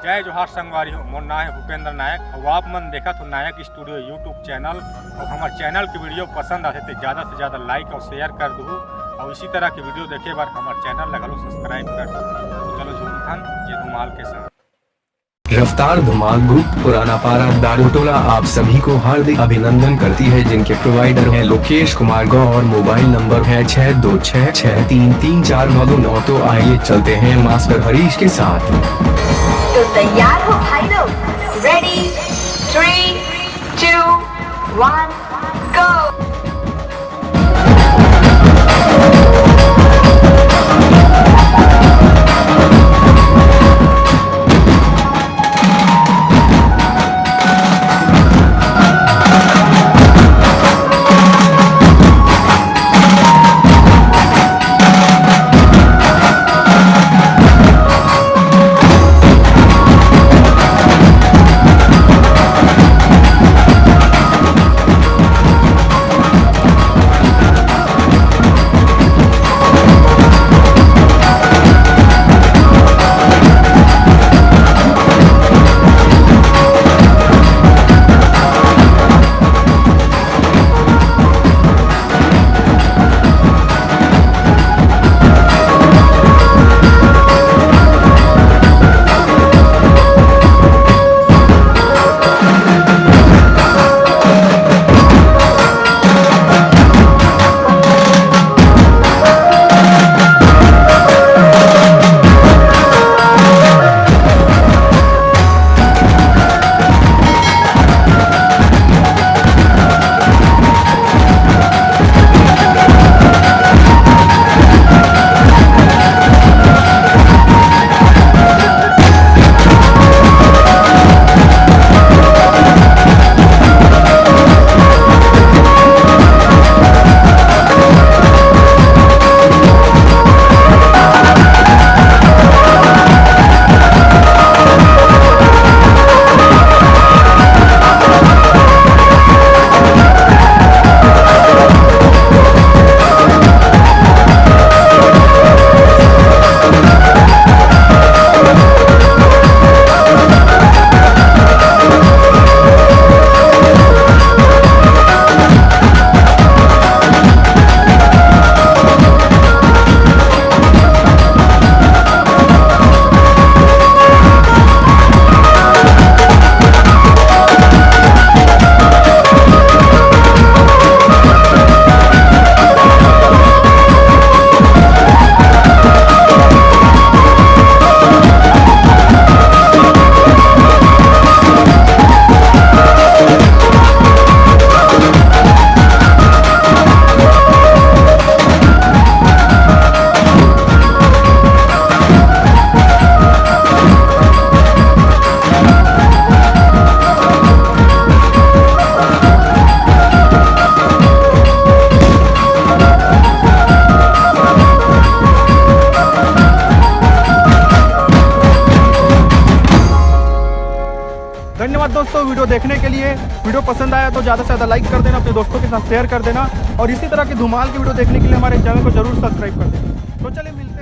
जय जोहार संगवारी हो। मोर नाम है भूपेंद्र नायक और आप मन देखा तो नायक स्टूडियो यूट्यूब चैनल। और हमारे चैनल की वीडियो पसंद आते तो ज़्यादा से ज़्यादा लाइक और शेयर कर दो। और इसी तरह की वीडियो देखे बार हमारे चैनल लगा लो सब्सक्राइब कर दो। तो चलो झूमथन ये धुमाल के साथ। रफ्तार धमाल ग्रुप पुराना पारा दारूटोला आप सभी को हार्दिक अभिनंदन करती है, जिनके प्रोवाइडर हैं लोकेश कुमार गौ और मोबाइल नंबर है 6266333929। तो आइए चलते हैं मास्टर हरीश के साथ। तो तैयार हो भाई लोग? रेडी 3, 2, 1 गो। धन्यवाद दोस्तों वीडियो देखने के लिए। वीडियो पसंद आया तो ज़्यादा से ज़्यादा लाइक कर देना, अपने दोस्तों के साथ शेयर कर देना और इसी तरह की धुमाल की वीडियो देखने के लिए हमारे चैनल को जरूर सब्सक्राइब कर देना। तो चलिए मिलते हैं।